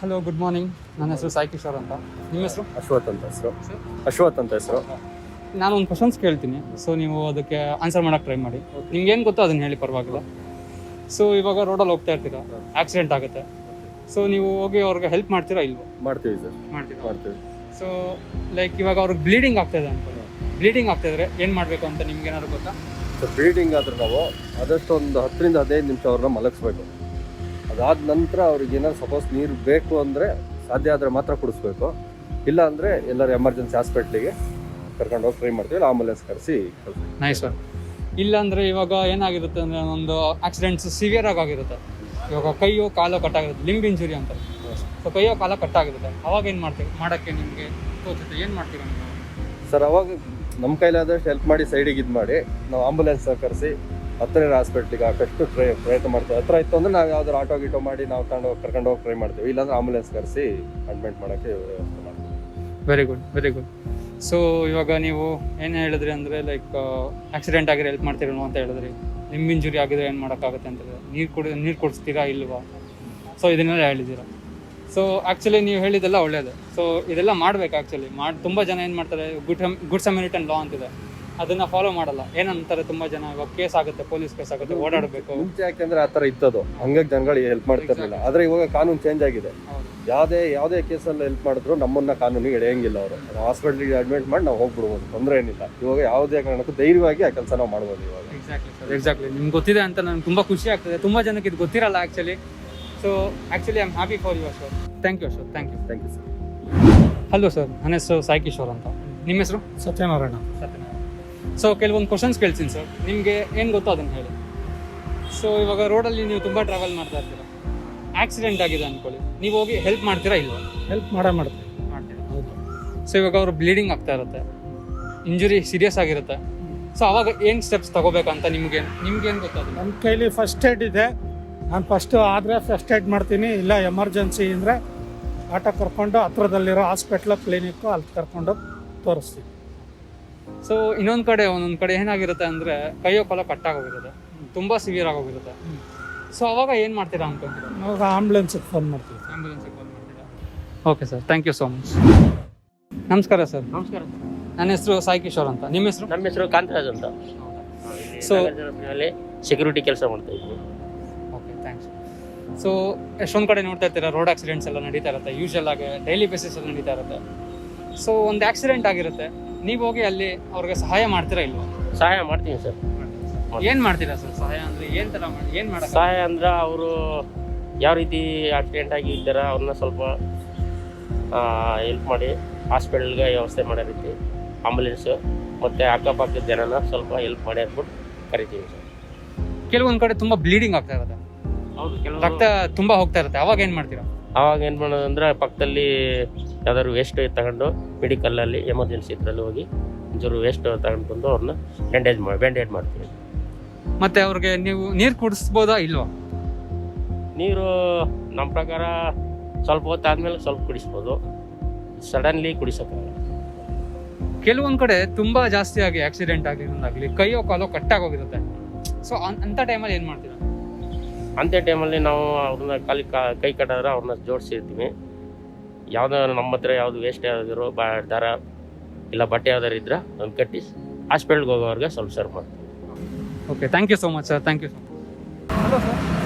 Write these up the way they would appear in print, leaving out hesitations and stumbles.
Hello, good morning. ನನ್ನ ಹೆಸರು ಸಾಯಿ ಕಿಶೋರ್ ಅಂತ. ನಿಮ್ಮ ಹೆಸರು? ಅಶ್ವಥ್ ಅಂತ ಹೆಸರು. ನಾನು ಒಂದು ಕ್ವಶನ್ಸ್ ಕೇಳ್ತೀನಿ, ಸೊ ನೀವು ಅದಕ್ಕೆ ಆನ್ಸರ್ ಮಾಡೋಕ್ಕೆ ಟ್ರೈ ಮಾಡಿ. ನಿಮ್ಗೆ ಏನು ಗೊತ್ತೋ ಅದನ್ನ ಹೇಳಿ, ಪರವಾಗಿಲ್ಲ. ಸೊ ಇವಾಗ ರೋಡಲ್ಲಿ ಹೋಗ್ತಾ ಇರ್ತೀರಾ, ಆಕ್ಸಿಡೆಂಟ್ ಆಗುತ್ತೆ. ಸೊ ನೀವು ಹೋಗಿ ಅವ್ರಿಗೆ ಹೆಲ್ಪ್ ಮಾಡ್ತೀರಾ ಇಲ್ವೋ? ಮಾಡ್ತೀವಿ ಸರ್, ಮಾಡ್ತೀವಿ. ಸೊ ಲೈಕ್ ಇವಾಗ ಅವ್ರಿಗೆ ಬ್ಲೀಡಿಂಗ್ ಆಗ್ತಾಯಿದೆ ಅನ್ಕೊಳ್ಳಿ. ಬ್ಲೀಡಿಂಗ್ ಆಗ್ತಾಯಿದ್ರೆ ಏನು ಮಾಡಬೇಕು ಅಂತ ನಿಮ್ಗೆ ಏನಾದ್ರು ಗೊತ್ತಾ? ಸರ್, ಬ್ಲೀಡಿಂಗ್ ಆದ್ರೆ ನಾವು ಆದಷ್ಟು ಒಂದು 10ರಿಂದ 15 ನಿಮಿಷ ಅವ್ರನ್ನ ಮಲಗಿಸ್ಬೇಕು. ಅದಾದ ನಂತರ ಅವ್ರಿಗೆ ಏನಾದ್ರು ಸಪೋಸ್ ನೀರು ಬೇಕು ಅಂದರೆ ಸಾಧ್ಯ ಆದರೆ ಮಾತ್ರ ಕುಡಿಸ್ಬೇಕು. ಇಲ್ಲ ಅಂದರೆ ಎಲ್ಲರೂ ಎಮರ್ಜೆನ್ಸಿ ಹಾಸ್ಪಿಟ್ಲಿಗೆ ಕರ್ಕೊಂಡು ಹೋಗಿ ಟ್ರೈ ಮಾಡ್ತೀವಿ, ಇಲ್ಲ ಆಂಬುಲೆನ್ಸ್ ಕರೆಸಿ. Nice sir. ಇಲ್ಲಾಂದರೆ ಇವಾಗ ಏನಾಗಿರುತ್ತೆ ಅಂದರೆ ಒಂದು ಆಕ್ಸಿಡೆಂಟ್ಸ್ ಸಿವಿಯರ್ ಆಗಿರುತ್ತೆ. ಇವಾಗ ಕೈಯೋ ಕಾಲೋ ಕಟ್ಟಾಗಿರುತ್ತೆ, ಲಿಂಬ್ ಇಂಜುರಿ ಅಂತ. ಸೊ ಕೈಯೋ ಕಾಲೋ ಕಟ್ಟಾಗಿರುತ್ತೆ, ಅವಾಗ ಏನು ಮಾಡ್ತೀವಿ? ಮಾಡೋಕ್ಕೆ ನಿಮಗೆ ತೋಚುತ್ತೆ, ಏನು ಮಾಡ್ತೀರಾ ನೀವು? ಸರ್, ಅವಾಗ ನಮ್ಮ ಕೈಲಾದಷ್ಟು ಹೆಲ್ಪ್ ಮಾಡಿ ಸೈಡಿಗೆ ಇದು ಮಾಡಿ ನಾವು ಆಂಬುಲೆನ್ಸ್ ಕರೆಸಿ ಹತ್ತಿರ ಹಾಸ್ಪಿಟ್ಲಿಗೆ ಹಾಕಷ್ಟು ಪ್ರಯತ್ನ ಮಾಡ್ತೀವಿ. ಹತ್ರ ಇತ್ತು ಅಂದರೆ ನಾವು ಯಾವ್ದಾದ್ರು ಆಟೋ ಗೀಟೋ ಮಾಡಿ ನಾವು ಕರ್ಕೊಂಡು ಹೋಗಿ ಟ್ರೈ ಮಾಡ್ತೀವಿ. ಇಲ್ಲಾಂದ್ರೆ ಆಂಬುಲೆನ್ಸ್ ಕರೆಸಿ ಅಡ್ಮಿಟ್ ಮಾಡೋಕ್ಕೆ ವ್ಯವಸ್ಥೆ ಮಾಡ್ತೀವಿ. Very good. ಸೊ ಇವಾಗ ನೀವು ಏನು ಹೇಳಿದ್ರಿ ಅಂದರೆ ಲೈಕ್ ಆಕ್ಸಿಡೆಂಟ್ ಆಗಿರೋ ಹೆಲ್ಪ್ ಮಾಡ್ತೀರೇನೋ ಅಂತ ಹೇಳಿದ್ರಿ. ಲಿಂಬ್ ಇಂಜುರಿ ಆಗಿದ್ರೆ ಏನು ಮಾಡೋಕ್ಕಾಗುತ್ತೆ ಅಂತ ಹೇಳಿದ್ರೆ ನೀರು ಕುಡಿಸ್ತೀರಾ ಇಲ್ವಾ? ಸೊ ಇದನ್ನೆಲ್ಲ ಹೇಳಿದ್ದೀರಾ. ಸೊ ಆ್ಯಕ್ಚುಲಿ ನೀವು ಹೇಳಿದ್ದೆಲ್ಲ ಒಳ್ಳೆಯದು. ಸೊ ಇದೆಲ್ಲ ಮಾಡಬೇಕು. ಆ್ಯಕ್ಚುಲಿ ತುಂಬ ಜನ ಏನು ಮಾಡ್ತಾರೆ, ಗುಡ್ ಸಮರಿಟನ್ ಲಾ ಅಂತಿದೆ, ಅದನ್ನು ಫಾಲೋ ಮಾಡಲ್ಲ. ಏನಂತಾರೆ ತುಂಬ ಜನ, ಇವಾಗ ಕೇಸ್ ಆಗುತ್ತೆ, ಪೊಲೀಸ್ ಕೇಸ್ ಆಗುತ್ತೆ, ಓಡಾಡಬೇಕು. ಮುಂಚೆ ಯಾಕೆಂದ್ರೆ ಆ ಥರ ಇತ್ತದು, ಹಂಗಾಗಿ ಜನಗಳಿಗೆ ಹೆಲ್ಪ್ ಮಾಡ್ತಿರ್ಲಿಲ್ಲ. ಆದರೆ ಇವಾಗ ಕಾನೂನು ಚೇಂಜ್ ಆಗಿದೆ. ಯಾವುದೇ ಕೇಸಲ್ಲಿ ಹೆಲ್ಪ್ ಮಾಡಿದ್ರು ನಮ್ಮನ್ನ ಕಾನೂನಿಗೆ ಎಳೆಯಂಗಿಲ್ಲ. ಅವರು ಹಾಸ್ಪಿಟ್ಲಿಗೆ ಅಡ್ಮಿಟ್ ಮಾಡಿ ನಾವು ಹೋಗ್ಬಿಡ್ಬೋದು, ತೊಂದರೆ ಏನಿಲ್ಲ. ಇವಾಗ ಯಾವುದೇ ಕಾರಣಕ್ಕೂ ಧೈರ್ಯವಾಗಿ ಆ ಕೆಲಸ ನಾವು ಮಾಡ್ಬೋದು ಇವಾಗ. ಎಕ್ಸಾಕ್ಟ್ಲಿ ನಿಮ್ಗೆ ಗೊತ್ತಿದೆ ಅಂತ ನನಗೆ ತುಂಬ ಖುಷಿ ಆಗ್ತದೆ. ತುಂಬ ಜನಕ್ಕೆ ಇದು ಗೊತ್ತಿರಲ್ಲ actually. So actually I am happy for you sir. Thank you sir. Thank you sir. Hello sir, ನನ್ನ ಹೆಸರು ಸಾಯಿ ಕಿಶೋರ್ ಅಂತ. ನಿಮ್ಮ ಹೆಸರು? ಸತ್ಯನಾರಾಯಣ. ಸೊ ಕೆಲವೊಂದು ಕ್ವಶನ್ಸ್ ಕೇಳ್ತೀನಿ ಸರ್, ನಿಮಗೆ ಏನು ಗೊತ್ತೋ ಅದನ್ನು ಹೇಳಿ. ಸೊ ಇವಾಗ ರೋಡಲ್ಲಿ ನೀವು ತುಂಬ ಟ್ರಾವೆಲ್ ಮಾಡ್ತಾ ಇರ್ತೀರ, ಆಕ್ಸಿಡೆಂಟ್ ಆಗಿದೆ ಅಂದ್ಕೊಳ್ಳಿ, ನೀವು ಹೋಗಿ ಹೆಲ್ಪ್ ಮಾಡ್ತೀರಾ ಇಲ್ವಾ? ಹೆಲ್ಪ್ ಮಾಡ್ತೀವಿ. ಹೌದು. ಸೊ ಇವಾಗ ಅವರು ಬ್ಲೀಡಿಂಗ್ ಆಗ್ತಾ ಇರುತ್ತೆ, ಇಂಜುರಿ ಸೀರಿಯಸ್ ಆಗಿರುತ್ತೆ. ಸೊ ಅವಾಗ ಏನು ಸ್ಟೆಪ್ಸ್ ತಗೋಬೇಕಂತ ನಿಮ್ಗೇನು ಗೊತ್ತಾಗ? ನನ್ನ ಕೈಲಿ ಫಸ್ಟ್ ಏಡ್ ಇದೆ. ನಾನು ಆದರೆ ಫಸ್ಟ್ ಏಡ್ ಮಾಡ್ತೀನಿ. ಇಲ್ಲ ಎಮರ್ಜೆನ್ಸಿ ಅಂದರೆ ಆಟೋ ಕರ್ಕೊಂಡು ಹತ್ರದಲ್ಲಿರೋ ಹಾಸ್ಪಿಟ್ಲು ಕ್ಲಿನಿಕ್ಕು ಅಲ್ಲಿ ಕರ್ಕೊಂಡು ತೋರಿಸ್ತೀವಿ. ಸೊ ಒಂದೊಂದು ಕಡೆ ಏನಾಗಿರುತ್ತೆ ಅಂದರೆ ಕೈಯೋ ಕಾಲೋ ಕಟ್ಟಾಗೋಗಿರುತ್ತೆ, ತುಂಬ ಸಿವಿಯರ್ ಆಗೋಗಿರುತ್ತೆ. ಸೊ ಅವಾಗ ಏನು ಮಾಡ್ತೀರಾ ಅನ್ಕೊಂತೀರಾ? ನಾವು ಆಂಬುಲೆನ್ಸಿಗೆ ಫೋನ್ ಮಾಡ್ತೀವಿ. Okay sir, thank you so much. ನಮಸ್ಕಾರ ಸರ್. ನಮಸ್ಕಾರ. ನನ್ನ ಹೆಸರು ಸಾಯಿ ಕಿಶೋರ್ ಅಂತ. ನಿಮ್ಮ ಹೆಸರು? ನಮ್ಮ ಹೆಸರು ಕಾಂತರಾಜ್ ಅಂತ. ಸೊ ಸೆಕ್ಯೂರಿಟಿ ಕೆಲಸ ಮಾಡ್ತಾ ಇದ್ವಿ. Okay, thanks. ಸೊ ಎಷ್ಟೊಂದು ಕಡೆ ನೋಡ್ತಾ ಇರ್ತೀರಾ, ರೋಡ್ ಆಕ್ಸಿಡೆಂಟ್ಸ್ ಎಲ್ಲ ನಡೀತಾ ಇರುತ್ತೆ, ಯೂಶಲ್ ಆಗಿ ಡೈಲಿ ಬೇಸಿಸ್ ಅಲ್ಲಿ ನಡೀತಾ ಇರುತ್ತೆ. ಸೊ ಒಂದು ಆಕ್ಸಿಡೆಂಟ್ ಆಗಿರುತ್ತೆ, ನೀವು ಹೋಗಿ ಅಲ್ಲಿ ಅವ್ರಿಗೆ ಸಹಾಯ ಮಾಡ್ತೀರಾ ಇಲ್ವಾ? ಸಹಾಯ ಮಾಡ್ತೀನಿ ಸರ್. ಏನು ಮಾಡ್ತೀರಾ ಸರ್ ಸಹಾಯ ಅಂದರೆ? ಏನು ಥರ ಮಾಡಿ ಏನು ಮಾಡೋದು? ಸಹಾಯ ಅಂದ್ರೆ ಅವರು ಯಾವ ರೀತಿ ಆಕ್ಸಿಡೆಂಟ್ ಆಗಿ ಇದ್ದಾರ ಅವ್ರನ್ನ ಸ್ವಲ್ಪ ಹೆಲ್ಪ್ ಮಾಡಿ ಹಾಸ್ಪಿಟಲ್ಗೆ ವ್ಯವಸ್ಥೆ ಮಾಡೋ ರೀತಿ ಆಂಬುಲೆನ್ಸು ಮತ್ತು ಅಕ್ಕಪಕ್ಕದ ಜನನ ಸ್ವಲ್ಪ ಹೆಲ್ಪ್ ಮಾಡಿ ಅಂದ್ಬಿಟ್ಟು ಕರಿತೀವಿ ಸರ್. ಕೆಲವೊಂದು ಕಡೆ ತುಂಬ ಬ್ಲೀಡಿಂಗ್ ಆಗ್ತಾ ಇರುತ್ತೆ, ಹೌದು, ರಕ್ತ ತುಂಬ ಹೋಗ್ತಾ ಇರುತ್ತೆ, ಅವಾಗ ಏನು ಮಾಡ್ತೀರಾ? ಆವಾಗ ಏನು ಮಾಡೋದಂದ್ರೆ ಪಕ್ಕದಲ್ಲಿ ಯಾವ್ದಾದ್ರು ವೇಸ್ಟ್ ತಗೊಂಡು ಮೆಡಿಕಲಲ್ಲಿ ಎಮರ್ಜೆನ್ಸಿ ಇದರಲ್ಲಿ ಹೋಗಿ ಒಂಚೂರು ವೇಸ್ಟ್ ತಗೊಂಡು ಬಂದು ಅವ್ರನ್ನ ಬ್ಯಾಂಡೇಜ್ ಮಾಡ್ತೀವಿ. ಮತ್ತೆ ಅವ್ರಿಗೆ ನೀವು ನೀರು ಕುಡಿಸ್ಬೋದಾ ಇಲ್ವಾ? ನೀರು ನಮ್ಮ ಪ್ರಕಾರ ಸ್ವಲ್ಪ ಹೊತ್ತಾದ್ಮೇಲೆ ಸ್ವಲ್ಪ ಕುಡಿಸ್ಬೋದು, ಸಡನ್ಲಿ ಕುಡಿಸೋಕ್ಕಾಗಲ್ಲ. ಕೆಲವೊಂದು ಕಡೆ ತುಂಬ ಜಾಸ್ತಿ ಆಗಿ ಆಕ್ಸಿಡೆಂಟ್ ಆಗಿರೋದಾಗಲಿ ಕೈಯೋ ಕಾಲೋ ಕಟ್ಟಾಗೋಗಿರುತ್ತೆ. ಸೊ ಅಂಥ ಟೈಮಲ್ಲಿ ಏನು ಮಾಡ್ತೀರಾ? ಅಂಥ ಟೈಮಲ್ಲಿ ನಾವು ಅವ್ರನ್ನ ಕೈ ಕಟ್ಟಾದ್ರೆ ಅವ್ರನ್ನ ಜೋಡಿಸಿರ್ತೀವಿ. ಯಾವ್ದಾದ್ರು ನಮ್ಮ ಹತ್ರ ಯಾವುದು ವೇಸ್ಟ್ ಯಾವ್ದಾದ್ರು ದಾರ ಇಲ್ಲ ಬಟ್ಟೆ ಯಾವ್ದಾರು ಇದ್ರೆ ಅದನ್ನು ಕಟ್ಟಿ ಹಾಸ್ಪಿಟಲ್ಗೆ ಹೋಗೋವ್ರಿಗೆ ಸ್ವಲ್ಪ ಸರ್ವ್ ಮಾಡ್ತೀವಿ. Okay, thank you so much sir. Thank you so much. Hello sir,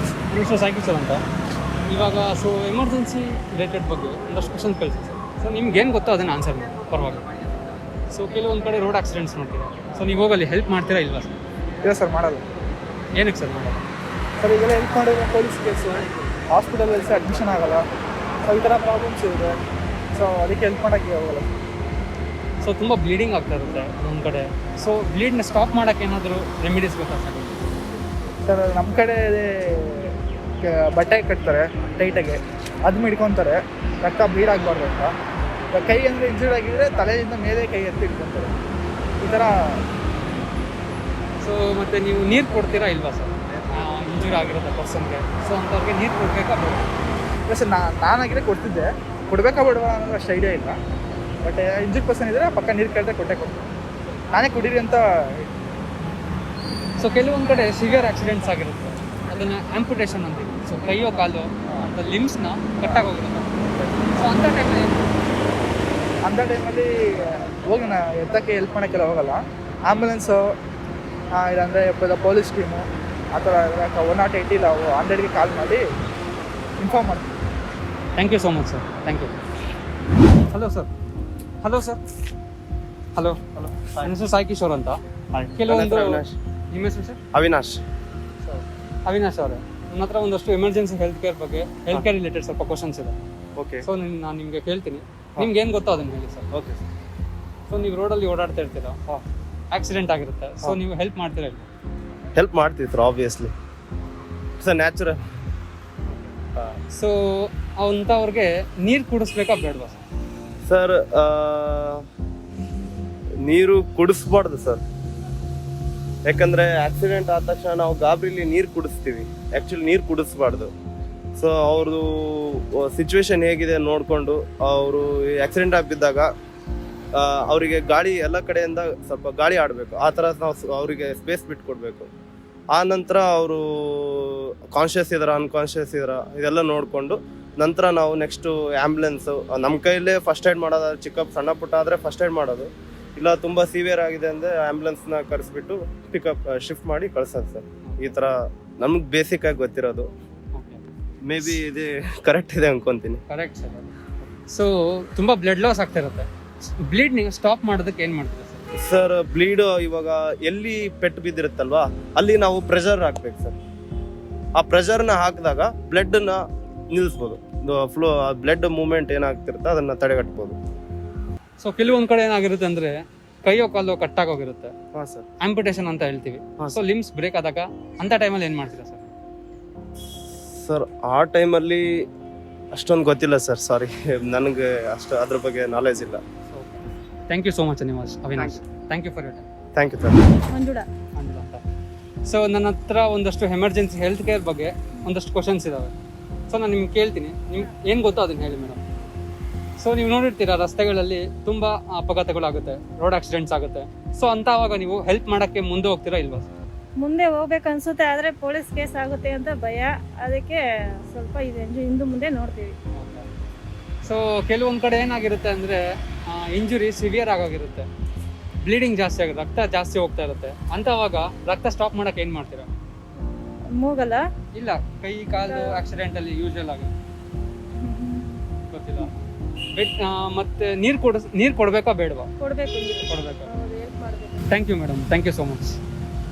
ನನ್ನ ಹೆಸರು ಸಾಯಿ ಕಿಶೋರ್ ಅಂತ. ಇವಾಗ ಸೊ ಎಮರ್ಜೆನ್ಸಿ ರಿಲೇಟೆಡ್ ಬಗ್ಗೆ ಒಂದಷ್ಟು ಕ್ವಶನ್ ಕಳಿಸಿ ಸರ್. ಸೊ ನಿಮ್ಗೇನು ಗೊತ್ತೋ ಅದನ್ನು ಆನ್ಸರ್ ಮಾಡಿ, ಪರವಾಗಿಲ್ಲ. ಸೊ ಕೆಲವೊಂದು ಕಡೆ ರೋಡ್ ಆಕ್ಸಿಡೆಂಟ್ಸ್ ನೋಡ್ತೀರಾ, ಸೊ ನೀವು ಹೋಗಲ್ಲಿ ಹೆಲ್ಪ್ ಮಾಡ್ತೀರಾ ಇಲ್ವಾ ಸರ್? ಇಲ್ಲ ಸರ್, ಮಾಡಲ್ಲ. ಏನಕ್ಕೆ ಸರ್ ಮಾಡಲ್ಲ? ಸರ್ ಈಗೆಲ್ಲ ಹೆಲ್ಪ್ ಮಾಡಿದ್ರೆ ಪೊಲೀಸ್ ಕೇಸು, ಹಾಸ್ಪಿಟಲಲ್ಲಿ ಅಡ್ಮಿಷನ್ ಆಗಲ್ಲ. ಸೊ ಈ ಥರ ಪ್ರಾಬ್ಲಮ್ಸ್ ಇದೆ. ಸೊ ಅದಕ್ಕೆ ಹೆಲ್ಪ್ ಮಾಡೋಕ್ಕೆ ಹೋಗಲ್ಲ. ಸೊ ತುಂಬ ಬ್ಲೀಡಿಂಗ್ ಆಗ್ತಾ ಇರುತ್ತೆ ಒಂದು ಕಡೆ. ಸೊ ಬ್ಲೀಡ್ನ ಸ್ಟಾಪ್ ಮಾಡೋಕ್ಕೆ ಏನಾದರೂ ರೆಮಿಡೀಸ್ ಗೊತ್ತಾ ಸರ್? ಸರ್ ನಮ್ಮ ಕಡೆ ಬಟ್ಟೆ ಕಟ್ತಾರೆ ಟೈಟಾಗಿ, ಅದು ಹಿಡ್ಕೊತಾರೆ, ರಕ್ತ ಬ್ಲೀಡ್ ಆಗಬಾರ್ದು ಅಂತ. ಕೈ ಅಂದರೆ ಇಂಜೂರ್ಡ್ ಆಗಿದ್ರೆ ತಲೆಯಿಂದ ಮೇಲೆ ಕೈ ಎತ್ತಿ ಇಟ್ಕೊತಾರೆ ಈ ಥರ. ಸೊ ಮತ್ತು ನೀವು ನೀರು ಕೊಡ್ತೀರಾ ಇಲ್ವಾ ಸರ್ ಇಂಜೂರ್ ಆಗಿರುತ್ತೆ ಪರ್ಸನ್ಗೆ? ಸೊ ಅಂಥವ್ರಿಗೆ ನೀರು ಕೊಡಬೇಕಾ ಬೇಡ? ಇಲ್ಲ ಸರ್, ನಾನಾಗಿದ್ರೆ ಕೊಡ್ತಿದ್ದೆ. ಕೊಡಬೇಕಾ ಬೇಡವಾ ಅನ್ನೋದು ಅಷ್ಟು ಐಡಿಯಾ ಇಲ್ಲ. ಬಟ್ ಇಂಜೂರ್ಡ್ ಪರ್ಸನ್ ಇದ್ದರೆ ಪಕ್ಕ ನೀರು ಕೇಳಿದ್ರೆ ಕೊಡ್ತೀನಿ. ನಾನೇ ಕುಡೀರಿ ಅಂತ. ಸೊ ಕೆಲವೊಂದು ಕಡೆ ಸಿವಿಯರ್ ಆಕ್ಸಿಡೆಂಟ್ಸ್ ಆಗಿರುತ್ತೆ, ಅದನ್ನು ಆಂಪುಟೇಷನ್ ಅಂತೀವಿ. ಸೊ ಕೈಯೋ ಕಾಲು ಲಿಮ್ಸ್ನ ಕಟ್ಟಾಗೋಗಿರುತ್ತೆ. ಸೊ ಅಂಥ ಟೈಮಲ್ಲಿ ಅಂಥ ಟೈಮಲ್ಲಿ ಹೋಗಿ ನಾ ಎತ್ತಕ್ಕೆ ಹೆಲ್ಪ್ ಮಾಡೋಕ್ಕೆಲ್ಲ ಹೋಗಲ್ಲ. ಆ್ಯಂಬುಲೆನ್ಸು ಇಲ್ಲಾಂದರೆ ಪೊಲೀಸ್ ಟೀಮು ಆ ಥರ 108 ಇಲ್ಲ 100ಗೆ ಕಾಲ್ ಮಾಡಿ ಇನ್ಫಾರ್ಮ್ ಮಾಡ್ತೀವಿ. Thank you so much sir, thank you. Hello sir. Hello sir. Hello hello, ನನ್ನ ಹೆಸರು ಸಾಯಿ ಕಿಶೋರ್ ಅಂತ. ಕೆಲವೊಂದು ನಿಮ್ಮ ಹೆಸರು ಸರ್? ಅವಿನಾಶ್. ಅವಿನಾಶ್ ಅವರೇ, ನನ್ನ ಹತ್ರ ಒಂದಷ್ಟು ಎಮರ್ಜೆನ್ಸಿ ಹೆಲ್ತ್ ಕೇರ್ ಬಗ್ಗೆ, ಹೆಲ್ತ್ ಕೇರ್ ರಿಲೇಟೆಡ್ ಸ್ವಲ್ಪ ಕ್ವಶನ್ಸ್ ಇದೆ. ಓಕೆ ಸೊ ನಾನು ನಿಮಗೆ ಕೇಳ್ತೀನಿ, ನಿಮ್ಗೆ ಏನು ಗೊತ್ತೋ ಅದನ್ನು ಹೇಳಿ ಸರ್. Okay sir. ಸೊ ನೀವು ರೋಡಲ್ಲಿ ಓಡಾಡ್ತಾ ಇರ್ತೀರಾ, ಆಕ್ಸಿಡೆಂಟ್ ಆಗಿರುತ್ತೆ, ಸೊ ನೀವು ಹೆಲ್ಪ್ ಮಾಡ್ತೀರಾ ಇಲ್ಲ? ಹೆಲ್ಪ್ ಮಾಡ್ತೀವಿ sir, obviously it's a natural. So ಅಂಥವ್ರಿಗೆ ನೀರು ಕುಡಿಸ್ಬೇಕಾ ಬೇಡವಾ ಸರ್? ನೀರು ಕುಡಿಸ್ಬಾರ್ದು ಸರ್, ಯಾಕಂದರೆ ಆಕ್ಸಿಡೆಂಟ್ ಆದ ತಕ್ಷಣ ನಾವು ಗಾಬರಿಲಿ ನೀರು ಕುಡಿಸ್ತೀವಿ. ಆ್ಯಕ್ಚುಲಿ ನೀರು ಕುಡಿಸ್ಬಾರ್ದು. ಸೊ ಅವ್ರದ್ದು ಸಿಚುವೇಶನ್ ಹೇಗಿದೆ ನೋಡಿಕೊಂಡು ಅವರು ಆಕ್ಸಿಡೆಂಟ್ ಆಗಿದ್ದಾಗ ಅವರಿಗೆ ಗಾಳಿ ಎಲ್ಲ ಕಡೆಯಿಂದ ಸ್ವಲ್ಪ ಗಾಳಿ ಆಡಬೇಕು. ಆ ಥರ ನಾವು ಅವರಿಗೆ ಸ್ಪೇಸ್ ಬಿಟ್ಕೊಡ್ಬೇಕು. ಆ ನಂತರ ಅವರು ಕಾನ್ಷಿಯಸ್ ಇದ್ದಾರಾ ಅನ್ಕಾನ್ಷಿಯಸ್ ಇದ್ದಾರಾ ಇದೆಲ್ಲ ನೋಡಿಕೊಂಡು ನಂತರ ನಾವು ನೆಕ್ಸ್ಟು ಆ್ಯಂಬುಲೆನ್ಸು ನಮ್ಮ ಕೈಯಲ್ಲೇ ಫಸ್ಟ್ ಏಡ್ ಮಾಡೋದು. ಚಿಕ್ಕಪ್ ಸಣ್ಣ ಪುಟ್ಟ ಆದರೆ ಫಸ್ಟ್ ಏಡ್ ಮಾಡೋದು. ಇಲ್ಲ ತುಂಬ ಸಿವಿಯರ್ ಆಗಿದೆ ಅಂದರೆ ಆ್ಯಂಬುಲೆನ್ಸ್ನ ಕರೆಸ್ಬಿಟ್ಟು ಪಿಕಪ್ ಶಿಫ್ಟ್ ಮಾಡಿ ಕಳ್ಸೋದು ಸರ್. ಈ ಥರ ನಮ್ಗೆ ಬೇಸಿಕ್ಕಾಗಿ ಗೊತ್ತಿರೋದು. ಮೇ ಬಿ ಇದು ಕರೆಕ್ಟ್ ಇದೆ ಅನ್ಕೊತೀನಿ. Correct sir. ಸೊ ತುಂಬ ಬ್ಲಡ್ ಲಾಸ್ ಆಗ್ತಾ ಇರುತ್ತೆ, ಬ್ಲೀಡ್ ನೀವು ಸ್ಟಾಪ್ ಮಾಡೋದಕ್ಕೆ ಏನು ಮಾಡ್ತೀರಾ ಸರ್? ಸರ್ ಬ್ಲೀಡ್ ಇವಾಗ ಎಲ್ಲಿ ಪೆಟ್ಟು ಬಿದ್ದಿರುತ್ತಲ್ವಾ ಅಲ್ಲಿ ನಾವು ಪ್ರೆಷರ್ ಹಾಕ್ಬೇಕು ಸರ್. ಆ ಪ್ರೆಷರ್ನ ಹಾಕಿದಾಗ ಬ್ಲಡ್ನ ನಿಲ್ಲಿಸ್ಬೋದು. ಫ್ಲೋ ಬ್ಲಡ್ ಮೂವ್ಮೆಂಟ್ ಏನಾಗ್ತಿರುತ್ತೆ ಅದನ್ನು ತಡೆಗಟ್ಬೋದು. ಸೊ ಕೆಲವೊಂದು ಕಡೆ ಏನಾಗಿರುತ್ತೆ ಅಂದರೆ ಕೈಯೋ ಕಾಲು ಕಟ್ಟಾಗೋಗಿರುತ್ತೆ, ಹಾಂ ಸರ್. ಆಂಪ್ಯುಟೇಷನ್ ಅಂತ ಹೇಳ್ತೀವಿ. ಸೊ ಲಿಮ್ಸ್ ಬ್ರೇಕ್ ಆದಾಗ ಅಂಥ ಟೈಮಲ್ಲಿ ಏನು ಮಾಡ್ತೀರಾ ಸರ್? ಸರ್ ಆ ಟೈಮಲ್ಲಿ ಅಷ್ಟೊಂದು ಗೊತ್ತಿಲ್ಲ ಸರ್, ಸಾರಿ ನನಗೆ ಅಷ್ಟು ಅದ್ರ ಬಗ್ಗೆ ನಾಲೆಜ್ ಇಲ್ಲ. Thank you so much Avinash. Thank you for your time. Thank you sir. Manjula ಅಂತ. ಸೊ ನನ್ನ ಹತ್ರ ಒಂದಷ್ಟು ಎಮರ್ಜೆನ್ಸಿ ಹೆಲ್ತ್ ಕೇರ್ ಬಗ್ಗೆ ಒಂದಷ್ಟು ಕ್ವಶನ್ಸ್ ಇದ್ದಾವೆ. ಸೊ ನಾನು ನಿಮ್ಗೆ ಕೇಳ್ತೀನಿ, ನಿಮ್ಗೆ ಏನು ಗೊತ್ತೋ ಅದನ್ನು ಹೇಳಿ ಮೇಡಮ್. ಸೊ ನೀವು ನೋಡಿರ್ತೀರಾ ರಸ್ತೆಗಳಲ್ಲಿ ತುಂಬ ಅಪಘಾತಗಳಾಗುತ್ತೆ, ರೋಡ್ ಆಕ್ಸಿಡೆಂಟ್ಸ್ ಆಗುತ್ತೆ. ಸೊ ಅಂಥವಾಗ ನೀವು ಹೆಲ್ಪ್ ಮಾಡೋಕ್ಕೆ ಮುಂದೆ ಹೋಗ್ತೀರಾ ಇಲ್ವಾ? ಮುಂದೆ ಹೋಗ್ಬೇಕು ಅನ್ಸುತ್ತೆ, ಆದರೆ ಪೊಲೀಸ್ ಕೇಸ್ ಆಗುತ್ತೆ ಅಂತ ಭಯ. ಅದಕ್ಕೆ ಸ್ವಲ್ಪ ಹಿಂದೆ ಮುಂದೆ ನೋಡ್ತೀವಿ. ಸೊ ಕೆಲವೊಂದು ಕಡೆ ಏನಾಗಿರುತ್ತೆ ಅಂದರೆ ಇಂಜುರಿ ಸಿವಿಯರ್ ಆಗೋಗಿರುತ್ತೆ, ಬ್ಲೀಡಿಂಗ್ ಜಾಸ್ತಿ ಆಗುತ್ತೆ, ರಕ್ತ ಜಾಸ್ತಿ ಹೋಗ್ತಾ ಇರುತ್ತೆ. ಅಂಥವಾಗ ರಕ್ತ ಸ್ಟಾಪ್ ಮಾಡೋಕೆ ಏನು ಮಾಡ್ತೀರಾ? ಮೂಗಲ್ಲ, ಇಲ್ಲ ಕೈ ಕಾಲು ಆಕ್ಸಿಡೆಂಟಲ್ಲಿ ಯೂಶುವಲ್ ಆಗಿ ಗೊತ್ತಿಲ್ಲ. ಮತ್ತೆ ನೀರು ಕೊಡಬೇಕಾ ಬೇಡವಾ? ಕೊಡಬೇಕು. ಕೊಡಬೇಕಾ? ಹೆಲ್ಪ್ ಮಾಡಬೇಕು. Thank you madam, thank you so much.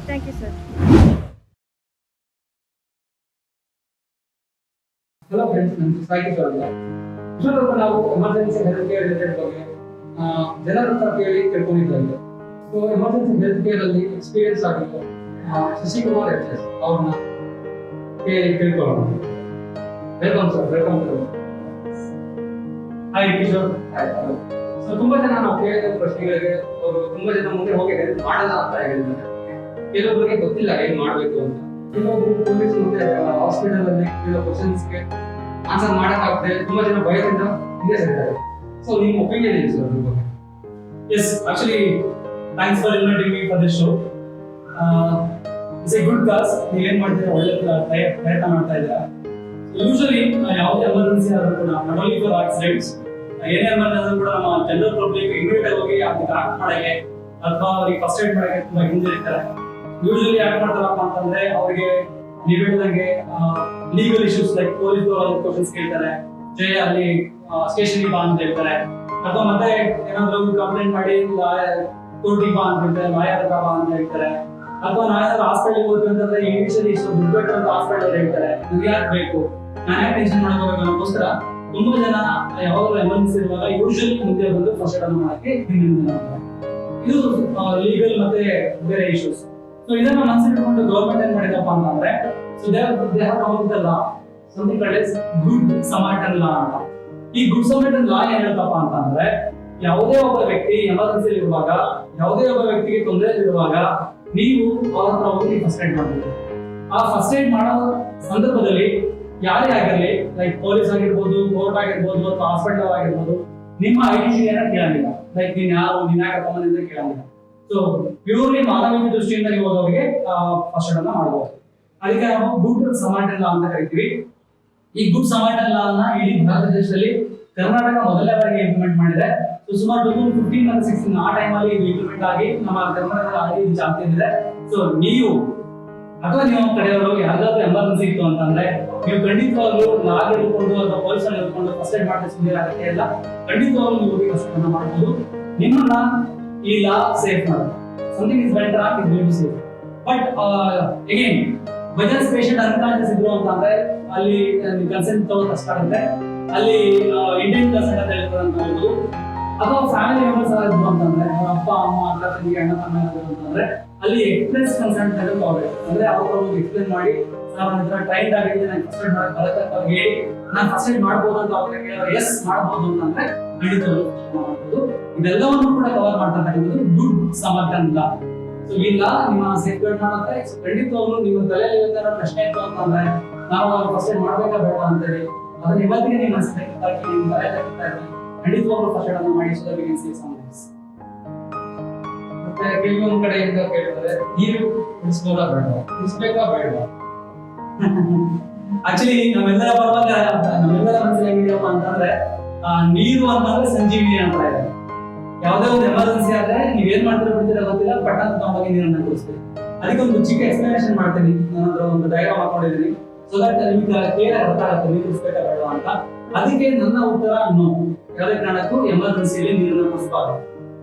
Thank you sir. Hello friends, ನಾನು ಸಾಯಿ ಕಿಶೋರ್ ಅಂತ. ಇಷ್ಟೊಂದು ನಾವು ಎಮರ್ಜೆನ್ಸಿ ಹೆಲ್ತ್ ಕೇರ್ ರಿಲೇಟೆಡ್ ಬಗ್ಗೆ ಜನರ ಹತ್ರ ಕೇಳಿ ತಿಳ್ಕೊಂಡಿದ್ದೇವೆ. ಸೊ ಎಮರ್ಜೆನ್ಸಿ ಹೆಲ್ತ್ ಕೇರ್ ಅಲ್ಲಿ ಎಕ್ಸ್ಪೀರಿಯನ್ಸ್ ಆಗಿರೋ ಶಶಿಕುಮಾರ್ HS ಅವ್ರನ್ನ ಕೇಳಿ ತಿಳ್ಕೊಳ್ಳೋಣ. Welcome sir, welcome. Hi Kishore. So ತುಂಬಾ ಜನ ನಾವು ಕೇಳಿದ ಪ್ರಶ್ನೆಗಳಿಗೆ ಅವರು ತುಂಬಾ ಜನ ಮುಂದೆ ಹೋಗಿ ಹೆಲ್ಪ್ ಮಾಡಲ್ಲ ಅಂತ ಹೇಳಿದ್ದಾರೆ. ಕೆಲವೊಬ್ಬರಿಗೆ ಗೊತ್ತಿಲ್ಲ ಏನ್ ಮಾಡ್ಬೇಕು ಅಂತ. ಕೆಲವೊಬ್ರು ಪೊಲೀಸ್ ಮತ್ತೆ ಹಾಸ್ಪಿಟಲ್ ಅಲ್ಲಿ ಕೆಲವು ಕ್ವಶನ್ಸ್ಗೆ ಆನ್ಸರ್ ಮಾಡಕ್ಕಾಗದೆ ತುಂಬಾ ಜನ ಭಯದಿಂದ ಹಿಂದೆ ಸರಿತಾರೆ. ಸೊ ನಿಮ್ಮ ಒಪಿನಿಯನ್ ಏನು ಸರ್ ಅದ್ರ ಬಗ್ಗೆ? Yes, actually, thanks for inviting me for this show. It's a good cause. ನೀವೇನ್ ಮಾಡ್ತೀರಾ, ಒಳ್ಳೆ ಪ್ರಯತ್ನ ಮಾಡ್ತಾ ಇದ್ದೀರಾ. ಯೂಶಲಿ ಯಾವುದೇ ಎಮರ್ಜೆನ್ಸಿ ಆದ್ರೂ ಕೂಡ ನಾಟ್ ಓನ್ಲಿ ಫಾರ್ ಆಕ್ಸಿಡೆಂಟ್ಸ್, ಏನೇ ಎಮರ್ಜೆನ್ಸಿ ಆದ್ರೂ ಕೂಡ ನಮ್ಮ ಜನರಲ್ ಪಬ್ಲಿಕ್ ಇಮಿಡಿಯೇಟ್ ಆಗಿ ಹೋಗಿ ಅದಕ್ಕೆ ಆಕ್ಟ್ ಮಾಡಕ್ಕೆ ಅಥವಾ ಅವ್ರಿಗೆ ಫಸ್ಟ್ ಏಡ್ ಮಾಡಕ್ಕೆ ತುಂಬಾ ಹಿಂಜರಿತಾರೆ. ಯೂಶಲಿ ಯಾಕೆ ಮಾಡ್ತಾರಪ್ಪ ಅಂತಂದ್ರೆ ಅವರಿಗೆ ನೀವು ಹೇಳಿದಂಗೆ legal issues like police questions ಕೇಳ್ತಾರೆ, ಅಲ್ಲಿ ಸ್ಟೇಷನ್ಗೆ ಬಾ ಅಂತ ಹೇಳ್ತಾರೆ, ಅಥವಾ ಮತ್ತೆ ಏನಾದ್ರು ಕಂಪ್ಲೇಂಟ್ ಮಾಡಿ ಕೋರ್ಟಿಗೆ ಬಾ ಅಂತ ಹೇಳ್ತಾರೆ, ಲಾಯರ್ ಬಾ ಅಂತ ಹೇಳ್ತಾರೆ, ಅಥವಾ ನಾವೇನಾದ್ರು ಹಾಸ್ಪಿಟಲ್ ಹೋದ್ವಿ ಅಂತಂದ್ರೆ ಇನಿಷಿಯಲಿ ಇಷ್ಟು ದುಡ್ಡು ಬೇಕು ಅಂತ ಹಾಸ್ಪಿಟಲ್ ಹೇಳ್ತಾರೆ. ನಿಮ್ಗೆ ಯಾಕೆ ಬೇಕು, ನಾನು ಯಾಕೆ ಟೆನ್ಷನ್ ಮಾಡ್ಕೋಬೇಕು ಅನ್ನೋಕ್ಕೋಸ್ಕರ ತುಂಬಾ ಜನ ಯಾವಾಗಲೂ ಎಮರ್ಜೆನ್ಸಿ ಇರುವಾಗ ಯೂಶಲಿ ಮುಂದೆ ಬಂದು ಫಸ್ಟ್ ಏಡ್ ಮಾಡಕ್ಕೆ ಹಿಂದಿನ ಮಾಡ್ತಾರೆ. ಇದು ಲೀಗಲ್ ಮತ್ತೆ ಬೇರೆ ಇಶ್ಯೂಸ್. ಸೊ ಇದನ್ನ ಮನಸ್ಸಿಟ್ಕೊಂಡು ಗವರ್ಮೆಂಟ್ ಏನ್ ಮಾಡಿದಪ್ಪ ಅಂತಂದ್ರೆ, so they have come with law something called as good Samaritan law ಅಂತ. ಈ ಗುಡ್ ಸಮಾರ್ಟನ್ ಲಾ ಏನ್ ಹೇಳ್ತಪ್ಪ ಅಂತಂದ್ರೆ, ಯಾವುದೇ ಒಬ್ಬ ವ್ಯಕ್ತಿ ಎಮರ್ಜೆನ್ಸಿ ಇರುವಾಗ, ಯಾವುದೇ ಒಬ್ಬ ವ್ಯಕ್ತಿಗೆ ತೊಂದರೆ ಇರುವಾಗ ನೀವು ಅವ್ರ ಹತ್ರ ಹೋಗಿ ಫಸ್ಟ್ ಏಡ್ ಮಾಡಬೇಕು. ಆ ಫಸ್ಟ್ ಏಡ್ ಮಾಡೋ ಸಂದರ್ಭದಲ್ಲಿ ಯಾರೇ ಆಗಿರಲಿ, ಲೈಕ್ ಪೊಲೀಸ್ ಆಗಿರ್ಬೋದು, ಕೋರ್ಟ್ ಆಗಿರ್ಬೋದು, ಅಥವಾ ಹಾಸ್ಪಿಟಲ್ ಆಗಿರ್ಬೋದು, ನಿಮ್ಮ ಐಡೆಂಟಿಟಿಯನ್ನ ಕೇಳಂಗಿಲ್ಲ. ಲೈಕ್ ನೀನ್ ಯಾರು, ನೀನ್ ಯಾಕೆ ತಗೊಂಡಿದ್ದ ಕೇಳಂಗಿಲ್ಲ. ಸೊ ಪ್ಯೂರ್ಲಿ ಮಾನವೀಯ ದೃಷ್ಟಿಯಿಂದ ನೀವು ಹೋದವರಿಗೆ ಫಸ್ಟ್ ಏಡ್ ಅನ್ನ ಮಾಡಬಹುದು. ಅದಕ್ಕೆ ನಾವು ಗುಡ್ ಸಮಾರ್ಟನ್ ಲಾ ಅಂತ ಕರಿತೀವಿ. ಈ ಗುಡ್ ಸಮಾರ್ಟನ್ ಲಾ ಅನ್ನ ಇಡೀ ಭಾರತ ದೇಶದಲ್ಲಿ ಕರ್ನಾಟಕ ಮೊದಲನೇ ಬಾರಿಗೆ ಇಂಪ್ಲಿಮೆಂಟ್ ಮಾಡಿದೆ. ಸೊ ಸುಮಾರು 2015 ಮತ್ತು 16 ಆ ಟೈಮಲ್ಲಿ ಇದು ಇಂಪ್ಲಿಮೆಂಟ್ ಆಗಿ ನಮ್ಮ ಕರ್ನಾಟಕದಲ್ಲಿ ಆಲ್ರೆಡಿ ಇದು ಚಾಲ್ತಿಯಲ್ಲಿದೆ. ಸೊ ನೀವು ಅಥವಾ ನಿಮ್ಮ ಕಡೆಯವರು ಯಾರಿಗಾದ್ರೂ ಎಮರ್ಜೆನ್ಸಿ ಇತ್ತು ಅಂತಂದ್ರೆ ನೀವು ಖಂಡಿತವಾಗ್ಲೂ ಲಾಗ್ ಹಿಡ್ಕೊಂಡು ಅಥವಾ ಪೊಲೀಸ್ ಅಲ್ಲಿ ಹಿಡ್ಕೊಂಡು ಫಸ್ಟ್ ಏಡ್ ಮಾಡಿಸ್ಕೊಂಡ್ರೆ ಆಗತ್ತೆ ಇಲ್ಲ, ಖಂಡಿತವಾಗ್ಲೂ ನೀವು ಹೋಗಿ ಫಸ್ಟ್ ಏಡ್ ಮಾಡಬಹುದು. ನಿಮ್ಮನ್ನ ಈ ಲಾ ಸೇಫ್ ಮಾಡುತ್ತೆ. Something is went wrong is going to safe. But again Bajaj patient unconscious ಇದ್ರು ಅಂತಂದ್ರೆ ಅಲ್ಲಿ ಕನ್ಸೆಂಟ್ ತಗೊಳ್ಳೋದು ಕಷ್ಟ ಆಗುತ್ತೆ. ಅಲ್ಲಿ ಇಂಡಿಯನ್ ಕನ್ಸೆಂಟ್ ಅಂತ ಹೇಳ್ತಾರೆ ಅಂತ ಹೇಳ್ಬೋದು. ಅಥವಾ ಫ್ಯಾಮಿಲಿ ಮೆಂಬರ್ಸ್ ಇದ್ರು ಅಂತಂದ್ರೆ ಅಪ್ಪ ಅಮ್ಮ ಅಕ್ಕ ತಂಗಿ ಅಣ್ಣ ತಮ್ಮ ಅಂತಂದ್ರೆ ಅಲ್ಲಿ ಎಕ್ಸ್ಪ್ರೆಸ್ ಕನ್ಸೆಂಟ್ ಅಂತ ತಗೋಬೇಕು. ಅಂದ್ರೆ ಅವ್ರು ಎಕ್ಸ್ಪ್ಲೇನ್ ಮಾಡಿ ನಾನು ಟ್ರೈನ್ ಆಗಿದೆ, ನಾನು ಫಸ್ಟ್ ಏಡ್ ಮಾಡಕ್ ಬರುತ್ತೆ ಅಂತ ಹೇಳಿ ನಾನು ಫಸ್ಟ್ ಏಡ್ ಮಾಡ್ಬೋದು ಅಂತ ಅವ್ರಿಗೆ ಎಸ್ ಮಾಡ್ಬೋದು ಅಂತಂದ್ರೆ ಖಂಡಿತವಾಗ್ಲೂ ಮಾಡ್ಬೋದು. ಇದೆಲ್ಲವನ್ನು ಕೂಡ ಕವರ್ ಮಾಡ್ತಕ್ಕಂಥದ್ದು ಗುಡ್ ಸಮರ್ಥನ್ ಲಾ. ಸೊ ಈ ಲಾ ನಿಮ್ಮ ಸೇಫ್ ಗಾರ್ಡ್ ಮಾಡುತ್ತೆ. ಖಂಡಿತವಾಗ್ಲೂ ನಿಮ್ಮ ತಲೆಯಲ್ಲಿ ಏನಾದ್ರು ಪ್ರಶ್ನೆ ಇತ್ತು ಅಂತಂದ್ರೆ ನಾವು ಫಸ್ಟ್ ಏಡ್ ಮಾಡ್ಬೇಕಾ ಬೇಡ ಅಂತೇಳಿ ಅದನ್ನ ಇವತ್ತಿಗೆ ನಿಮ್ಮ ಹಾಕಿ ನಿಮ್ಮ ತಲೆ ಖಂಡಿತವಾಗ್ಲೂ ಫಸ್ಟ್ ಏಡ್ ಅನ್ನು ಮಾಡಿ. So that we can save some lives. ಮತ್ತೆ ಕೆಲವೊಂದು ಕಡೆಯಿಂದ ಕೇಳ್ತಾರೆ ನೀರು ಕುಡಿಸ್ಬೋದಾ ಬೇಡವಾ, ಕುಡಿಸ್ಬೇಕಾ ಬೇಡವಾ? ಆಕ್ಚುಲಿ ನಮ್ಮೆಲ್ಲರ ಪರವಾಗಿ ನಮ್ಮೆಲ್ಲರ ಮನಸ್ಸಲ್ಲಿ ಹೆಂಗಿದೆಯಪ್ಪ ಅಂತಂದ್ರೆ ನೀರು ಅಂತಂದ್ರೆ ಸಂಜೀವಿನಿ ಅಂತ ಇದೆ. ಯಾವುದೇ ಒಂದು ಎಮರ್ಜೆನ್ಸಿ ಆದ್ರೆ ನೀವ್ ಏನ್ ಮಾಡ್ತೀರ ಬಿಡ್ತೀರ ಗೊತ್ತಿಲ್ಲ, ಪಟ್ಟಣ ತಗೊಂಡೋಗಿ ನೀರನ್ನ ಕುಡಿಸ್ತೀವಿ. ಅದಕ್ಕೆ ಒಂದು ಚಿಕ್ಕ ಎಕ್ಸ್ಪ್ಲನೇಷನ್ ಮಾಡ್ತೀನಿ. ನಾನು ಅದ್ರ ಒಂದು ಡಯಾಗ್ರಾಮ್ ಹಾಕೊಂಡಿದ್ದೀನಿ. ಸೊ ದಟ್ ನಿಮ್ಗೆ ಕ್ಲಿಯರ್ ಅರ್ಥ ಆಗುತ್ತೆ ನೀರು ಕುಡಿಸ್ಬೇಕಾ ಬೇಡವಾ ಅಂತ. ಅದಕ್ಕೆ ನನ್ನ ಉತ್ತರ ನೋ. ಯಾವುದೇ ಕಾರಣಕ್ಕೂ ಎಮರ್ಜೆನ್ಸಿಯಲ್ಲಿ ನೀರನ್ನ ಕುಡಿಸಬಾರ್ದು.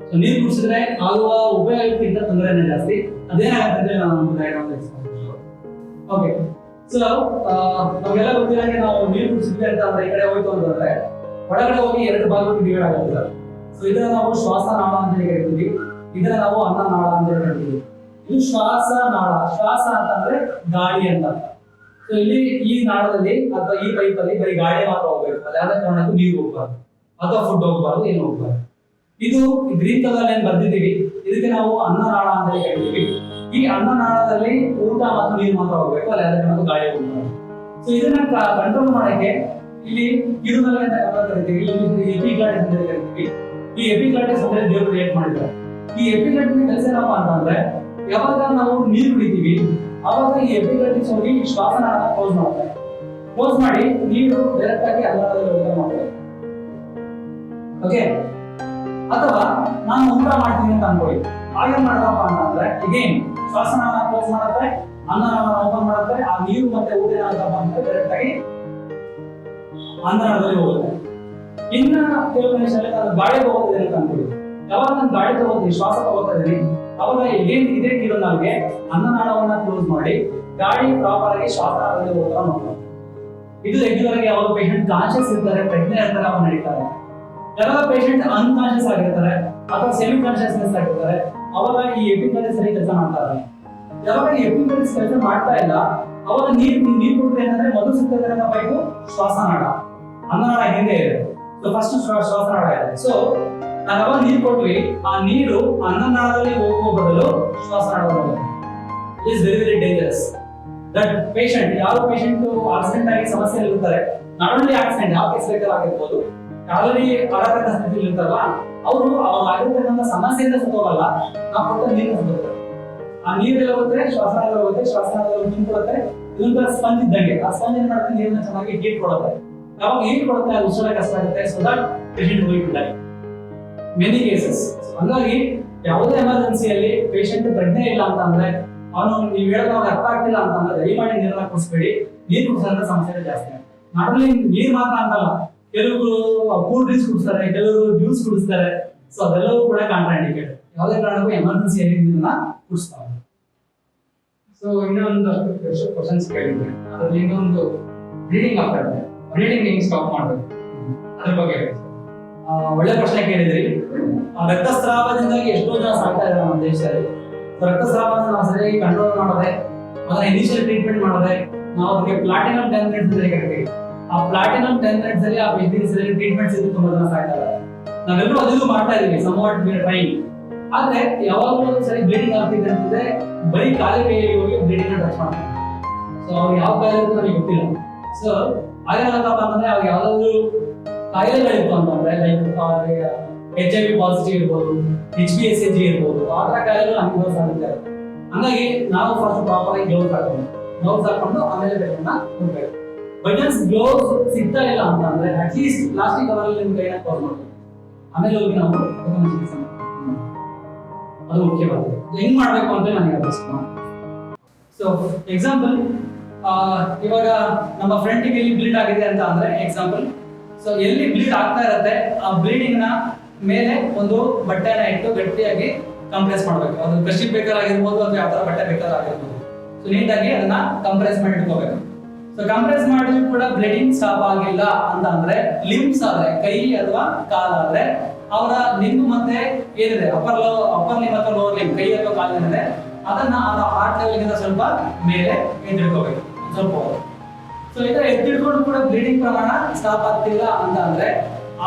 ಸೊ ನೀರು ಕುಡಿಸಿದ್ರೆ ಆಗುವ ಉಪಯೋಗಕ್ಕಿಂತ ತೊಂದರೆನೇ ಜಾಸ್ತಿ. ಅದೇನಾಗುತ್ತೆ ಅಂದ್ರೆ ನಾನು ಒಂದು ಡಯಾಗ್ರಾಮ್ ಓಕೆ. ಸೊ ನಮಗೆಲ್ಲ ಗೊತ್ತಿರಂಗೆ ನಾವು ನೀರು ಕುಡಿಸಿದ್ವಿ ಅಂತ ಅಂದ್ರೆ ಈ ಕಡೆ ಹೋಯ್ತು ಅಂತಂದ್ರೆ ಒಳಗಡೆ ಹೋಗಿ 2 ಭಾಗಕ್ಕೆ ಡಿವೈಡ್ ಆಗುತ್ತೆ. ಸೊ ಇದನ್ನ ನಾವು ಶ್ವಾಸನಾಳ ಅಂತ ಹೇಳಿ ಕರಿತೀವಿ, ಇದನ್ನ ನಾವು ಅನ್ನನಾಳ ಅಂತ ಹೇಳಿ ಕರಿತೀವಿ. ಇದು ಶ್ವಾಸನಾಳ. ಶ್ವಾಸ ಅಂತಂದ್ರೆ ಗಾಳಿ ಅಂತ. ಸೊ ಇಲ್ಲಿ ಈ ನಾಳದಲ್ಲಿ ಅಥವಾ ಈ ಪೈಪ್ ಅಲ್ಲಿ ಬರೀ ಗಾಳಿ ಮಾತ್ರ ಹೋಗ್ಬೇಕು. ಅದಾದ ಕಾರಣಕ್ಕೂ ನೀರು ಹೋಗ್ಬಾರ್ದು ಅಥವಾ ಫುಡ್ ಹೋಗ್ಬಾರ್ದು, ಏನು ಹೋಗ್ಬಾರ್ದು. ಇದು ಗ್ರೀನ್ ಕಲರ್ ಏನ್ ಬರ್ದಿದ್ದೀವಿ, ಇದಕ್ಕೆ ನಾವು ಅನ್ನನಾಳ ಅಂತ ಹೇಳಿ ಕರಿತೀವಿ. ಈ ಅನ್ನನಾಳದಲ್ಲಿ ಊಟ ಮತ್ತು ನೀರು ಮಾತ್ರ ಹೋಗ್ಬೇಕು, ಅಲ್ಲಿ ಅದಕ್ಕೆ ನಾವು ಗಾಳಿ ಹೋಗ್ಬಾರ್ದು. ಸೊ ಇದನ್ನ ಕಂಟ್ರೋಲ್ ಮಾಡಕ್ಕೆ ಇಲ್ಲಿ ಕಿರುನಲೆ ಅಂತ ಕರಿತೀವಿ, ಇಲ್ಲಿ ಎಪಿಗ್ಲಾಟಿಸ್ ಅಂತ ಕರಿತೀವಿ. ಈ ಎಪಿಗ್ಲಾಟಿಸ್ ಅಂದ್ರೆ ದೇವರು ಕ್ರಿಯೇಟ್ ಮಾಡಿದ್ದಾರೆ. ಈ ಎಪಿಗ್ಲಾಟಿಸ್ ಕೆಲಸ ಏನಪ್ಪಾ ಅಂತಂದ್ರೆ ಯಾವಾಗ ನಾವು ನೀರು ಕುಡಿತೀವಿ ಅವಾಗ ಈ ಎಪಿಗ್ಲಾಟಿಸ್ ಹೋಗಿ ಶ್ವಾಸನಾಳ ಕ್ಲೋಸ್ ಮಾಡ್ತಾರೆ. ಕ್ಲೋಸ್ ಮಾಡಿ ನೀರು ಡೈರೆಕ್ಟ್ ಆಗಿ ಅನ್ನನಾಳದಲ್ಲಿ ಹೋಗಿ ಮಾಡ್ತಾರೆ. ಓಕೆ. ಅಥವಾ ನಾನು ಊಟ ಮಾಡ್ತೀನಿ ಅಂತ ಅನ್ಕೊಳ್ಳಿ, ಆಗೇನ್ ಮಾಡದಪ್ಪ ಅಂತಂದ್ರೆ ಅಗೇನ್ ಶ್ವಾಸನಾಳ ಕ್ಲೋಸ್ ಮಾಡುತ್ತೆ, ಅನ್ನನಾಳ ಓಪನ್ ಮಾಡುತ್ತೆ. ಆ ನೀರು ಮತ್ತೆ ಊಟ ಏನಾಗತ್ತಪ್ಪ ಅಂದ್ರೆ ಡೈರೆಕ್ಟ್ ಆಗಿ ಅನ್ನನಾಳದಲ್ಲಿ ಹೋಗುತ್ತೆ. ಇನ್ನ ಕೆಲವು ನಿಮಿಷದಲ್ಲಿ ನಾನು ಗಾಳಿ ತಗೋತಿದ್ದೀನಿ ಅಂತ ಅನ್ಕೊಳ್ಳಿ. ಯಾವಾಗ ನಾನು ಗಾಳಿ ತಗೋತೀನಿ, ಶ್ವಾಸ ತಗೋತಾ ಇದ್ದೀನಿ, ಅವಾಗ ಇದೇ ಕಿರುನಾಳಿಗೆ ಅನ್ನನಾಳವನ್ನ ಕ್ಲೋಸ್ ಮಾಡಿ ಗಾಳಿ ಪ್ರಾಪರ್ ಆಗಿ ಶ್ವಾಸನಾಳದಲ್ಲಿ ಹೋಗ್ತಾ ನೋಡ್ತಾರೆ. ಇದು ರೆಗ್ಯುಲರ್ ಆಗಿ ಯಾವಾಗ ಪೇಷಂಟ್ ಕಾನ್ಶಿಯಸ್ ಇರ್ತಾರೆ, ಪ್ರಜ್ಞೆ ಇರ್ತಾರೆ, ಅವಾಗ ನಡೀತಾರೆ. ಯಾವಾಗ ಪೇಷಂಟ್ ಅನ್ಕಾನ್ಶಿಯಸ್ ಆಗಿರ್ತಾರೆ ಅಥವಾ ಸೆಮಿ ಕಾನ್ಶಿಯಸ್ನೆಸ್ ಆಗಿರ್ತಾರೆ ಅವಾಗ ಈ ಎಪಿಗ್ಲಾಟಿಸ್ ಸರಿ ಕೆಲಸ ಮಾಡ್ತಾ ಇರಲ್ಲ. ಯಾವಾಗ ಈ ಎಪಿಗ್ಲಾಟಿಸ್ ಕೆಲಸ ಮಾಡ್ತಾ ಇಲ್ಲ ಅವಾಗ ನೀರು ಕೊಟ್ಟರೆ ಏನಂದ್ರೆ ಮೊದಲು ಸಿಗ್ತದೆ ಪೈಪು ಶ್ವಾಸನಾಳ, ಅನ್ನನಾಳ ಹಿಂದೆ ಇದೆ. ಸೊ ಫಸ್ಟ್ ಶ್ವಾಸನಾಳ ಇದೆ. ಸೊ ನಾವು ಯಾವಾಗ ನೀರು ಕೊಟ್ವಿ ಆ ನೀರು ಅನ್ನನಾಳದಲ್ಲಿ ಹೋಗುವ ಬದಲು ಶ್ವಾಸನಾಳದಲ್ಲಿ ಹೋಗುತ್ತೆ. It is very very dangerous. That patient, ಯಾವ ಪೇಷಂಟ್ ಆಕ್ಸಿಡೆಂಟ್ ಆಗಿ ಸಮಸ್ಯೆ ಇರ್ತಾರೆ, ನಾಟ್ ಓನ್ಲಿ ಆಕ್ಸಿಡೆಂಟ್, ಯಾವ ಕೇಸ್ ಬೇಕಾದ್ರೂ ಆಗಿರ್ಬೋದು, ಆಲ್ರೆಡಿ ಆರೋಗ್ಯದ ಸ್ಥಿತಿಯಲ್ಲಿ ಇರ್ತಾರಲ್ಲ ಅವರು ಆಗಿರ್ತಕ್ಕಂಥ ಸಮಸ್ಯೆಯಿಂದ ಸತ್ತೋಗಲ್ಲ, ನಾವು ಕೊಟ್ಟ ನೀರು ಸತ್ತೋಗ್ತಾರೆ. ಆ ನೀರೆಲ್ಲ ಹೋಗುತ್ತೆ ಶ್ವಾಸನಾಳದಲ್ಲಿ ಹೋಗುತ್ತೆ, ಶ್ವಾಸನಾಳದಲ್ಲಿ ತುಂಬಿಕೊಳ್ಳುತ್ತೆ. ಇದೊಂಥರ ಸ್ಪಂಜ್ ಇದ್ದಂಗೆ. ಆ ಸ್ಪಂಜ್ ಏನ್ ಮಾಡುತ್ತೆ, ನೀರನ್ನ ಚೆನ್ನಾಗಿ ಹೀಟ್ ಕೊಡುತ್ತೆ. ಯಾವಾಗ ಹೀಟ್ ಕೊಡುತ್ತೆ ಅದು ಉಸಿರಾಟ ಕಷ್ಟ ಆಗುತ್ತೆ. So that patient going to die many cases. ಹಾಗಾಗಿ ಯಾವುದೇ ಎಮರ್ಜೆನ್ಸಿಯಲ್ಲಿ ಪೇಷಂಟ್ ಪ್ರಜ್ಞೆ ಇಲ್ಲ ಅಂತ ಅಂದ್ರೆ ಅವನು ನೀವು ಹೇಳೋದು ಅರ್ಥ ಆಗ್ತಿಲ್ಲ ಅಂತಂದ್ರೆ ದಯಮಾಡಿ ನೀರನ್ನ ಕುಡಿಸ್ಬೇಡಿ. ನೀರು ಕುಡಿಸೋದ್ರಿಂದ ಸಮಸ್ಯೆ ಜಾಸ್ತಿ. ನಾಟ್ ಓನ್ಲಿ ನೀರು ಮಾತ್ರ ಅಂತಲ್ಲ, ಕೆಲವರು ಕೂಲ್ ಡ್ರಿಂಕ್ಸ್ ಕುಡಿಸ್ತಾರೆ, ಕೆಲವರು ಜ್ಯೂಸ್ ಕುಡಿಸ್ತಾರೆ. ಸೊ ಅದೆಲ್ಲವೂ ಕೂಡ ಕಾಂಟ್ರಾ ಇಂಡಿಕೇಟ್. ಯಾವುದೇ ಕಾರಣಕ್ಕೂ ಎಮರ್ಜೆನ್ಸಿಯಲ್ಲಿ ನೀರನ್ನ ಕುಡಿಸ್ತಾರೆ. ಸೊ ಇನ್ನೊಂದು ಕ್ವಶನ್ಸ್ ಕೇಳಿದ್ರೆ ಅದ್ರಲ್ಲಿ ಇನ್ನೊಂದು ಬ್ಲೀಡಿಂಗ್ ಆಗ್ತಾ ಇದೆ, ಬ್ಲೀಡಿಂಗ್ ಹೆಂಗ್ ಸ್ಟಾಪ್ ಮಾಡಬೇಕು ಅದ್ರ ಬಗ್ಗೆ ಒಳ್ಳೆ ಪ್ರಶ್ನೆ ಕೇಳಿದ್ರಿ. ರಕ್ತಸ್ರಾವದಿಂದಾಗಿ ಎಷ್ಟೋ ಜನ ಸಾಯ್ತಾ ಇದ್ದಾರೆ ನಮ್ಮ ದೇಶದಲ್ಲಿ. ರಕ್ತಸ್ರಾವನ ನಾವು ಸರಿಯಾಗಿ ಕಂಟ್ರೋಲ್ ಮಾಡದೆ, ಅದನ್ನ ಇನಿಷಿಯಲ್ ಟ್ರೀಟ್ಮೆಂಟ್ ಮಾಡದೆ, ನಾವು ಅದಕ್ಕೆ ಪ್ಲಾಟಿನಮ್ 10 ಮಿನಿಟ್ಸ್ ಅಂತ ಕರಿತೀವಿ. ಆ ಪ್ಲಾಟಿನಮ್ 10 ಮಿನಿಟ್ಸ್ ಅಲ್ಲಿ ಆ ಸರಿಯಾಗಿ ಟ್ರೀಟ್ಮೆಂಟ್ಸ್ ಇದ್ದು ತುಂಬಾ ಜನ ಸಾಯ್ತಾ ಇದ್ದಾರೆ. ನಾವೆಲ್ಲರೂ ಅದನ್ನು ಮಾಡ್ತಾ ಇದೀವಿ, ಸಮ್ವಾಟ್ ಟ್ರೈನ್. ಆದ್ರೆ ಯಾವಾಗಲೂ ಸರಿ ಬ್ಲೀಡಿಂಗ್ ಆಗ್ತಿದೆ ಅಂತಂದ್ರೆ ಬರೀ ಕಾಲಿ ಕೈಯಲ್ಲಿ ಹೋಗಿ ಬ್ಲೀಡಿಂಗ್ ಟಚ್ ಮಾಡ್ತಾರೆ. ಸೊ ಅವ್ರು ಯಾವ ಕಾಯಿಲೆ ಅಂತ ನಮಗೆ ಗೊತ್ತಿಲ್ಲ. ಸೊ ಆಗೇನಾಗತ್ತಪ್ಪ ಅಂತಂದ್ರೆ ಅವ್ರಿಗೆ ಯಾವ್ದಾದ್ರು ಕಾಯಿಲೆಗಳಿತ್ತು ಅಂತಂದ್ರೆ ಲೈಕ್ HIV ಪಾಸಿಟಿವ್ ಇರ್ಬೋದು, HbSAg ಇರ್ಬೋದು, ಆ ತರ ಕಾಯಿಲೆಗಳು ಅನುಭವ ಸಾಧ್ಯತೆ ಇರುತ್ತೆ. ಹಂಗಾಗಿ ನಾವು ಫಸ್ಟ್ ಪ್ರಾಪರ್ ಆಗಿ ಗ್ಲೌಸ್ ಹಾಕೊಂಡು ಆಮೇಲೆ ಬೇರೆಯನ್ನ ಹೋಗ್ಬೇಕು. ಬೈ ಚಾನ್ಸ್ ಗ್ಲೋವ್ಸ್ ಸಿಗ್ತಾ ಇಲ್ಲ ಅಂತ ಅಂದ್ರೆ ಅಟ್ಲೀಸ್ಟ್ ಪ್ಲಾಸ್ಟಿಕ್ ಕವರಲ್ಲಿ ನಿಮ್ಮ ಕೈನ ಕ್ಲೋಸ್ ಮಾಡಬೇಕು, ಆಮೇಲೆ ಹೋಗಿ ನಾವು ಚಿಕಿತ್ಸೆ ಮಾಡ್ತೀವಿ. ಅದು ಮುಖ್ಯವಾಗಿದೆ. ಹೆಂಗ್ ಮಾಡ್ಬೇಕು ಅಂತ ನನಗೆ ಅನಿಸ್ತು. ಸೊ ಎಕ್ಸಾಂಪಲ್, ಇವಾಗ ನಮ್ಮ ಫ್ರಂಟಿಗೆ ಎಲ್ಲಿ ಬ್ಲೀಡ್ ಆಗಿದೆ ಅಂತ ಅಂದ್ರೆ ಎಕ್ಸಾಂಪಲ್, ಸೊ ಎಲ್ಲಿ ಬ್ಲೀಡ್ ಆಗ್ತಾ ಇರುತ್ತೆ ಆ ಬ್ಲೀಡಿಂಗ್ ನ ಮೇಲೆ ಒಂದು ಬಟ್ಟೆನ ಇಟ್ಟು ಗಟ್ಟಿಯಾಗಿ ಕಂಪ್ರೆಸ್ ಮಾಡಬೇಕು. ಅದು ಕರ್ಚೀಫ್ ಬೇಕಾಗಿರ್ಬೋದು ಅಥವಾ ಯಾವ ತರ ಬಟ್ಟೆ ಬೇಕಾಗಿರ್ಬೋದು. ಸೊ ನೀಟಾಗಿ ಅದನ್ನ ಕಂಪ್ರೆಸ್ ಮಾಡಿ ಇಟ್ಕೋಬೇಕು. ಸೊ ಕಂಪ್ರೆಸ್ ಮಾಡಿದ್ರು ಕೂಡ ಬ್ಲೀಡಿಂಗ್ ಸ್ಟಾಪ್ ಆಗಿಲ್ಲ ಅಂತ ಅಂದ್ರೆ ಲಿಂಬ್ಸ್ ಆದ್ರೆ, ಕೈ ಅಥವಾ ಕಾಲಾದ್ರೆ ಅವರ ಲಿಂಬ್ ಮತ್ತೆ ಏನಿದೆ ಅಪ್ಪರ್ ಲಿಂಬ್ ಅಥವಾ ಲೋವರ್ ಲಿಂಬ್, ಕೈ ಅಥವಾ ಕಾಲಿನಿದೆ, ಅದನ್ನ ಅವರ ಹಾರ್ಟ್ ಲೆವೆಲ್ಗಿಂತ ಸ್ವಲ್ಪ ಮೇಲೆ ಎತ್ತಿಡ್ಕೋಬೇಕು ಸ್ವಲ್ಪ. ಸೊ ಇದರ ಎತ್ತಿಡ್ಕೊಂಡು ಕೂಡ ಬ್ಲೀಡಿಂಗ್ ಪ್ರಮಾಣ ಸ್ಟಾಪ್ ಆಗ್ತಿಲ್ಲ ಅಂತ ಅಂದ್ರೆ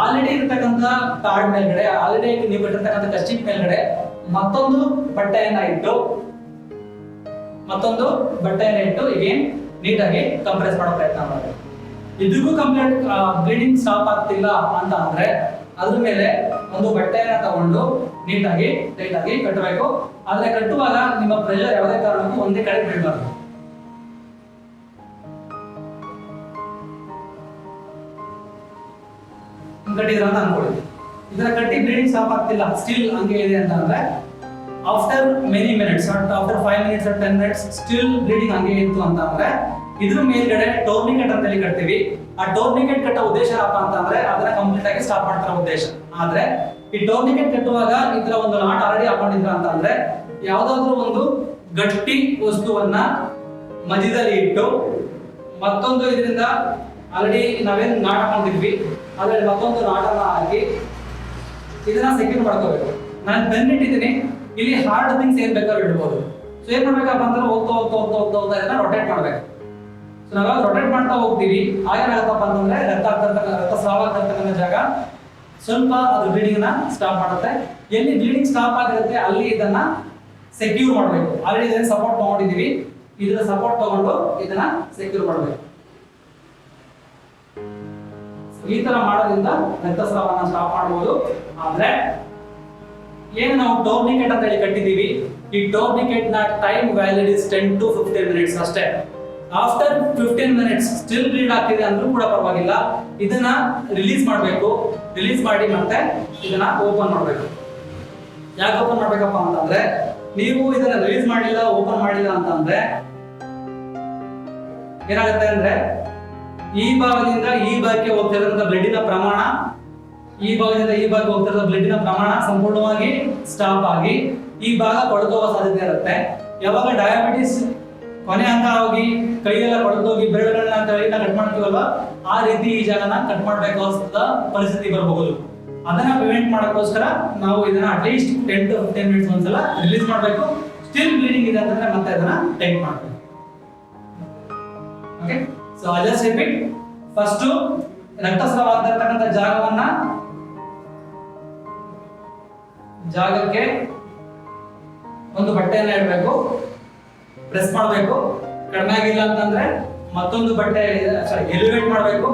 ಆಲ್ರೆಡಿ ಇರ್ತಕ್ಕಂಥ ಪ್ಯಾಡ್ ಮೇಲ್ಗಡೆ, ಆಲ್ರೆಡಿ ನೀವು ಇಟ್ಟಿರ್ತಕ್ಕಂಥ ಕರ್ಚೀಫ್ ಮೇಲ್ಗಡೆ ಮತ್ತೊಂದು ಬಟ್ಟೆಯನ್ನ ಇಟ್ಟು ಈಗೇನ್ ನೀಟಾಗಿ ಕಂಪ್ರೆಸ್ ಮಾಡೋ ಪ್ರಯತ್ನ ಮಾಡಬೇಕು. ಇದಕ್ಕೂ ಕಂಪ್ಲೀಟ್ ಬ್ಲೀಡಿಂಗ್ ಸ್ಟಾಪ್ ಆಗ್ತಿಲ್ಲ ಅಂತ ಅಂದ್ರೆ ಅದ್ರ ಮೇಲೆ ಒಂದು ಬಟ್ಟೆಯನ್ನ ತಗೊಂಡು ನೀಟಾಗಿ ಟೈಟಾಗಿ ಕಟ್ಟಬೇಕು. ಆದ್ರೆ ಕಟ್ಟುವಾಗ ನಿಮ್ಮ ಪ್ರೆಷರ್ ಯಾವುದೇ ಕಾರಣಕ್ಕೂ ಒಂದೇ ಕಡೆ ಬೀಳಬಾರ್ದು. ಕಟ್ಟಿದ್ರ ಅಂತ ಅನ್ಕೊಳ್ಳಿ. ಇದರ ಕಟ್ಟಿ ಬ್ಲೀಡಿಂಗ್ ಸ್ಟಾಪ್ ಆಗ್ತಿಲ್ಲ, ಸ್ಟಿಲ್ ಹಂಗೆ ಇದೆ ಅಂತ ಅಂದ್ರೆ after many minutes, after 5 minutes or 10 minutes still bleeding ಹಂಗೆ ಇತ್ತು ಅಂತ ಅಂದ್ರೆ ಇದ್ರ ಮೇಲ್ಗಡೆ ಟೋರ್ನಿಕೆಟ್ ಅಂತ ಹೇಳಿ ಕಟ್ತೀವಿ. ಆ ಟೋರ್ನಿಕೆಟ್ ಕಟ್ಟೋ ಉದ್ದೇಶ ಏನಪ್ಪ ಅಂತ ಅಂದ್ರೆ ಅದನ್ನ ಕಂಪ್ಲೀಟ್ ಆಗಿ ಸ್ಟಾಪ್ ಮಾಡ್ತಾರ ಉದ್ದೇಶ. ಆದ್ರೆ ಈ ಟೋರ್ನಿಕೆಟ್ ಕಟ್ಟುವಾಗ ಇದರ ಒಂದು ನಾಟ್ ಆಲ್ರೆಡಿ ಹಾಕೊಂಡಿದ್ರ ಅಂತ ಅಂದ್ರೆ ಯಾವ್ದಾದ್ರು ಒಂದು ಗಟ್ಟಿ ವಸ್ತುವನ್ನ ಮಧ್ಯದಲ್ಲಿ ಇಟ್ಟು ಮತ್ತೊಂದು ಇದರಿಂದ ಆಲ್ರೆಡಿ ನಾವೇನು ನಾಟ್ ಹಾಕೊಂಡಿದ್ವಿ ಅದ್ರಲ್ಲಿ ಮತ್ತೊಂದು ನಾಟನ್ನ ಹಾಕಿ ಇದನ್ನ ಸೆಕ್ಯೂರ್ ಮಾಡ್ಕೋಬೇಕು. ನಾನು ಬೆನ್ನಿಟ್ಟಿದ್ದೀನಿ, ಇಲ್ಲಿ ಹಾರ್ಡ್ ಥಿಂಗ್ಸ್ ಏನ್ ಬೇಕಾದ್ರೂ ಇಡ್ಬೋದು. ಸೊ ಏನ್ ಮಾಡ್ಬೇಕಪ್ಪ ಅಂದ್ರೆ ಹೋಗ್ತಾ ಇದನ್ನ ರೊಟೇಟ್ ಮಾಡ್ಬೇಕು. ಸೊ ನಾವಾಗ ರೊಟೇಟ್ ಮಾಡ್ತಾ ಹೋಗ್ತೀವಿ, ಆಗೇನಾಗತ್ತಪ್ಪ ಅಂತಂದ್ರೆ ರಕ್ತಸ್ರಾವ ಆಗ್ತಿರ್ತಕ್ಕಂಥ ಜಾಗ ಸ್ವಲ್ಪ ಅದು ಬ್ಲೀಡಿಂಗ್ ನ ಸ್ಟಾಪ್ ಮಾಡುತ್ತೆ. ಎಲ್ಲಿ ಬ್ಲೀಡಿಂಗ್ ಸ್ಟಾಪ್ ಆಗಿರುತ್ತೆ ಅಲ್ಲಿ ಇದನ್ನ ಸೆಕ್ಯೂರ್ ಮಾಡಬೇಕು. ಆಲ್ರೆಡಿ ಇದನ್ನ ಸಪೋರ್ಟ್ ತಗೊಂಡಿದೀವಿ, ಇದರ ಸಪೋರ್ಟ್ ತಗೊಂಡು ಇದನ್ನ ಸೆಕ್ಯೂರ್ ಮಾಡಬೇಕು. ಈ ತರ ಮಾಡೋದ್ರಿಂದ ರಕ್ತಸ್ರಾವನ ಸ್ಟಾಪ್ ಮಾಡಬಹುದು. ಆದ್ರೆ ಏನು ನಾವು ಟೋರ್ನಿಕೆಟ್ ಅಂತ ಹೇಳಿ ಕಟ್ಟಿದೀವಿ, ಈ ಟೋರ್ನಿಕೆಟ್ ನ time valid is 10 to 15 minutes ಅಷ್ಟೇ. ಆಫ್ಟರ್ 15 minutes ಸ್ಟಿಲ್ ಬ್ಲೀಡ್ ಆಗ್ತಿದೆ ಅಂದ್ರೂ ಕೂಡ ಪರವಾಗಿಲ್ಲ, ಇದನ್ನ ರಿಲೀಸ್ ಮಾಡಬೇಕು. ರಿಲೀಸ್ ಮಾಡಿ ಮತ್ತೆ ಇದನ್ನ ಓಪನ್ ಮಾಡಬೇಕು. ಯಾಕೆ ಓಪನ್ ಮಾಡ್ಬೇಕಪ್ಪ ಅಂತಂದ್ರೆ ನೀವು ಇದನ್ನ ರಿಲೀಸ್ ಮಾಡಿಲ್ಲ, ಓಪನ್ ಮಾಡಿಲ್ಲ ಅಂತ ಅಂದ್ರೆ ಏನಾಗುತ್ತೆ ಅಂದ್ರೆ ಈ ಭಾಗದಿಂದ ಈ ಭಾಗಕ್ಕೆ ಹೋಗ್ತಿರೋದ್ರಿಂದ ಬ್ಲಡ್ಡಿನ ಪ್ರಮಾಣ, ಈ ಭಾಗದಿಂದ ಈ ಭಾಗಕ್ಕೆ ಹೋಗ್ತಿರೋ ಬ್ಲಡ್ಡಿನ ಪ್ರಮಾಣ ಸಂಪೂರ್ಣವಾಗಿ ಸ್ಟಾಪ್ ಆಗಿ ಈ ಭಾಗ ಕೊಳ್ತೋಗೋ ಸಾಧ್ಯತೆ ಇರುತ್ತೆ. ಯಾವಾಗ ಡಯಾಬಿಟಿಸ್ ಕೊನೆ ಹಂತ ಹೋಗಿ ಕೈಯೆಲ್ಲ ಕೊಳ್ತೋಗಿ ಬೆರಳುಗಳನ್ನ ಕೈನ ಕಟ್ ಮಾಡ್ತೀವಲ್ವ, ಆ ರೀತಿ ಈ ಜಾಗನ ಕಟ್ ಮಾಡಬೇಕಾದ ಪರಿಸ್ಥಿತಿ ಬರಬಹುದು. ಅದನ್ನ ಪ್ರಿವೆಂಟ್ ಮಾಡೋಕ್ಕೋಸ್ಕರ ನಾವು ಇದನ್ನ ಅಟ್ಲೀಸ್ಟ್ 10 to 15 minutes ಒಂದ್ಸಲ ರಿಲೀಸ್ ಮಾಡಬೇಕು. ಸ್ಟಿಲ್ ಬ್ಲೀಡಿಂಗ್ ಇದೆ ಅಂತಂದ್ರೆ ಮತ್ತೆ ಅದನ್ನ ಟೈಟ್ ಮಾಡಬೇಕು. Okay, so I just repeat. First ರಕ್ತಸ್ರಾವ ಆಗಿರ್ತಕ್ಕಂಥ ಜಾಗಕ್ಕೆ ಒಂದು ಬಟ್ಟೆಯನ್ನ ಇಡಬೇಕು, ಪ್ರೆಸ್ ಮಾಡಬೇಕು. ಕಡಿಮೆ ಆಗಿಲ್ಲ ಅಂತಂದ್ರೆ ಮತ್ತೊಂದು ಬಟ್ಟೆ ಎಲಿವೇಟ್ ಮಾಡಬೇಕು.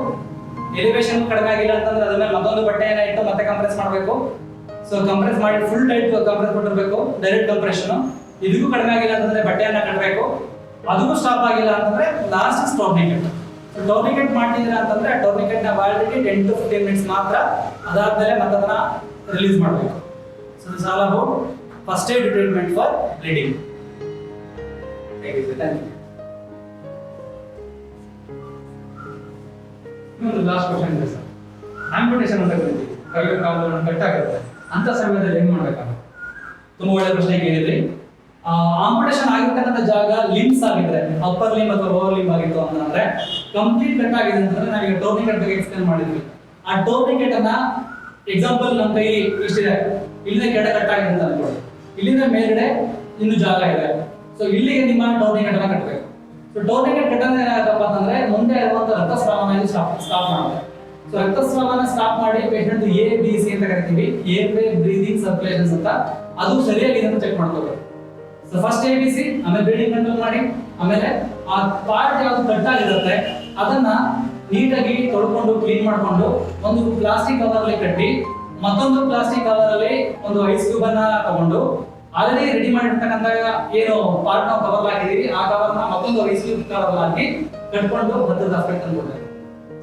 ಎಲಿವೇಶನ್ ಕಡಿಮೆ ಆಗಿಲ್ಲ ಅಂತಂದ್ರೆ ಅದ್ರ ಮೇಲೆ ಮತ್ತೊಂದು ಬಟ್ಟೆಯನ್ನ ಇಟ್ಟು ಮತ್ತೆ ಕಂಪ್ರೆಸ್ ಮಾಡಬೇಕು. ಸೊ ಕಂಪ್ರೆಸ್ ಮಾಡಿ ಫುಲ್ ಟೈಟ್ ಕಂಪ್ರೆಸ್ ಮಾಡಿರ್ಬೇಕು, ಡೈರೆಕ್ಟ್ ಕಂಪ್ರೆಷನ್. ಇದಕ್ಕೂ ಕಡಿಮೆ ಆಗಿಲ್ಲ ಅಂತಂದ್ರೆ ಬಟ್ಟೆಯನ್ನ ಕಟ್ಟಬೇಕು. ಅದಕ್ಕೂ ಸ್ಟಾಪ್ ಆಗಿಲ್ಲ ಅಂತಂದ್ರೆ ಲಾಸ್ಟ್ ಟೋರ್ನಿಕೆಟ್. ಟೋರ್ನಿಕೆಟ್ ಮಾಡ್ತಿದ್ರೆ ಅಂತಂದ್ರೆ ಟೋರ್ನಿಕೆಟ್ ನ ವ್ಯಾಲಿಡಿಟಿ 10 to 15 minutes ಮಾತ್ರ. ಅದಾದ್ಮೇಲೆ ಮತ್ತೆ ಅದನ್ನ ರಿಲೀಸ್ ಮಾಡಬೇಕು. So this all about first aid treatment for bleeding. Thank you. ಇನ್ನೊಂದು ಲಾಸ್ಟ್ ಕ್ವಶನ್ ಇದೆ ಸರ್. ಆಂಪ್ಯುಟೇಷನ್ ಅಂತ ಕರಿತೀವಿ, ಕೈಗೆ ಕಾಲು ಕಟ್ಟಾಗುತ್ತೆ ಅಂತ ಸಮಯದಲ್ಲಿ ಏನ್ ಮಾಡ್ಬೇಕಾಗುತ್ತೆ? ತುಂಬಾ ಒಳ್ಳೆ ಪ್ರಶ್ನೆ ಕೇಳಿದ್ರಿ. ಆಂಪ್ಯುಟೇಷನ್ ಆಗಿರ್ತಕ್ಕಂಥ ಜಾಗ ಲಿಂಬ್ಸ್ ಆಗಿದ್ರೆ, ಅಪ್ಪರ್ ಲಿಂಬ್ ಅಥವಾ ಲೋವರ್ ಲಿಂಬ್ ಆಗಿತ್ತು ಅಂತಂದ್ರೆ ಕಂಪ್ಲೀಟ್ ಕಟ್ ಆಗಿದೆ ಅಂತಂದ್ರೆ ನಾವೀಗ ಟೋರ್ನಿಕೆಟ್ ಬಗ್ಗೆ ಎಕ್ಸ್ಪ್ಲೇನ್ ಮಾಡಿದ್ವಿ. ಆ ಟೋರ್ನಿಕೆಟ್ ಅನ್ನ ಎಕ್ಸಾಂಪಲ್ ನಮ್ಮ ಕೈ ಇಷ್ಟಿದೆ, ಇಲ್ಲಿಂದ ಕೆಳಗೆ ಕಟ್ ಆಗಿದೆ ಅಂತ ಅನ್ಕೊಳ್ಳಿ, ಇಲ್ಲಿಂದ ಮೇಲ್ಗಡೆ ಇನ್ನು ಜಾಗ ಇದೆ. ಸೊ ಇಲ್ಲಿಗೆ ನಿಮ್ಮ ಟೋರ್ನಿಕೆಟ್ ಅನ್ನ ಕಟ್ಟಬೇಕು. ಸೊ ಟೋರ್ನಿಕೆಟ್ ಕಟ್ಟೋದ್ರೆ ಏನಾಗತ್ತಪ್ಪ ಅಂತಂದ್ರೆ ಮುಂದೆ ಇರುವಂತ ರಕ್ತಸ್ರಾವನ ಸ್ಟಾಪ್ ಮಾಡುತ್ತೆ. ಸೊ ರಕ್ತಸ್ರಾವನ ಸ್ಟಾಪ್ ಮಾಡಿ ಪೇಷಂಟ್ ABC ಅಂತ ಕರಿತೀವಿ, ಏರ್ವೇ ಬ್ರೀದಿಂಗ್ ಸರ್ಕ್ಯುಲೇಷನ್ಸ್ ಅಂತ, ಅದು ಸರಿಯಾಗಿದೆ ಅಂತ ಚೆಕ್ ಮಾಡ್ಕೋಬೇಕು. ಸೊ ಫಸ್ಟ್ ABC, ಆಮೇಲೆ ಬ್ಲೀಡಿಂಗ್ ಕಂಟ್ರೋಲ್ ಮಾಡಿ, ಆಮೇಲೆ ಆ ಪಾರ್ಟ್ ಯಾವ್ದು ಕಟ್ ಆಗಿರುತ್ತೆ ಅದನ್ನ ನೀಟಾಗಿ ತೊಳ್ಕೊಂಡು ಕ್ಲೀನ್ ಮಾಡ್ಕೊಂಡು ಒಂದು ಪ್ಲಾಸ್ಟಿಕ್ ಕವರ್ ಅಲ್ಲಿ ಕಟ್ಟಿ, ಮತ್ತೊಂದು ಪ್ಲಾಸ್ಟಿಕ್ ಕವರ್ ಅಲ್ಲಿ ಒಂದು ಐಸ್ ಕ್ಯೂಬ್ ಅನ್ನ ತಗೊಂಡು ಆಲ್ರೆಡಿ ರೆಡಿ ಮಾಡಿರ್ತಕ್ಕಂಥ ಏನು ಪಾರ್ಟ್ ನಾವು ಕವರ್ ಹಾಕಿದೀವಿ, ಆ ಕವರ್ನ ಮತ್ತೊಂದು ರೀಸೀವ್ ಕವರ್ ಹಾಕಿ ಕಟ್ಕೊಂಡು ಹತ್ತಿರದ ಹಾಸ್ಪಿಟಲ್ ತಂದ್ಕೊಡ್ತಾರೆ.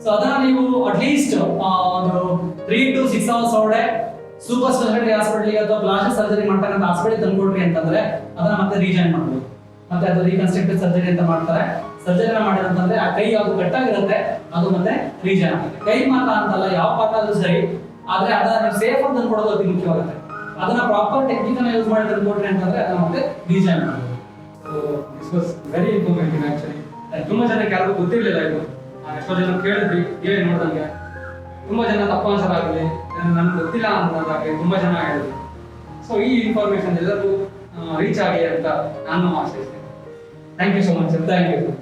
ಸೊ ಅದನ್ನ ನೀವು ಅಟ್ಲೀಸ್ಟ್ ಒಂದು 3 to 6 hours ಒಳಗಡೆ ಸೂಪರ್ ಸ್ಪೆಷಾಲಿಟಿ ಹಾಸ್ಪಿಟಲ್ಗೆ ಅಥವಾ ಪ್ಲಾಸ್ಟಿಕ್ ಸರ್ಜರಿ ಮಾಡ್ತಕ್ಕಂಥ ಹಾಸ್ಪಿಟಲ್ ತಂದ್ಕೊಡ್ರಿ ಅಂತಂದ್ರೆ ಅದನ್ನ ಮತ್ತೆ ರೀಜಾಯಿನ್ ಮಾಡ್ಬೋದು. ಮತ್ತೆ ಅದು ರೀಕನ್ಸ್ಟ್ರಕ್ಟಿವ್ ಸರ್ಜರಿ ಅಂತ ಮಾಡ್ತಾರೆ. ಸರ್ಜರಿ ಮಾಡಿದಂತಂದ್ರೆ ಆ ಕೈ ಯಾವ್ದು ಕಟ್ಟಾಗಿರುತ್ತೆ ಅದು ಮತ್ತೆ ರೀಜಾಯಿನ್ ಆಗುತ್ತೆ. ಕೈ ಮಾತ್ರ ಅಂತಲ್ಲ, ಯಾವ ಪಾರ್ಟ್ ಆದ್ರೂ ಸರಿ, ಆದ್ರೆ ಅದನ್ನ ನೀವು ಸೇಫ್ ಅಂತ ತಂದ್ಕೊಡೋದು ಅತಿ ಮುಖ್ಯವಾಗುತ್ತೆ. ಅದನ್ನ ಪ್ರಾಪರ್ ಟೆಕ್ನಿಕ್ ಅನ್ನ ಯೂಸ್ ಮಾಡಿ ತಂದ್ಕೊಡ್ರಿ ಅಂತಂದ್ರೆ ಅದನ್ನ ಮತ್ತೆ ರೀಜಾಯಿನ್ ಮಾಡ್ಬೋದು. So this was very informative actually. ತುಂಬಾ ಜನಕ್ಕೆ ಯಾರಿಗೂ ಗೊತ್ತಿರಲಿಲ್ಲ ಇದು. ಎಷ್ಟೋ ಜನ ಕೇಳಿದ್ವಿ ಟಿವಿ ನೋಡ್ದಂಗೆ, ತುಂಬಾ ಜನ ತಪ್ಪು ಆನ್ಸರ್ ಆಗಲಿ, ನನ್ಗೆ ಗೊತ್ತಿಲ್ಲ ಅನ್ನೋದಾಗಲಿ ತುಂಬಾ ಜನ ಹೇಳಿದ್ರು. ಸೊ ಈ ಇನ್ಫಾರ್ಮೇಶನ್ ಎಲ್ಲರಿಗೂ ರೀಚ್ ಆಗಲಿ ಅಂತ ನಾನು ಆಶಿಸ್ತೇನೆ. Thank you so much. Thank you.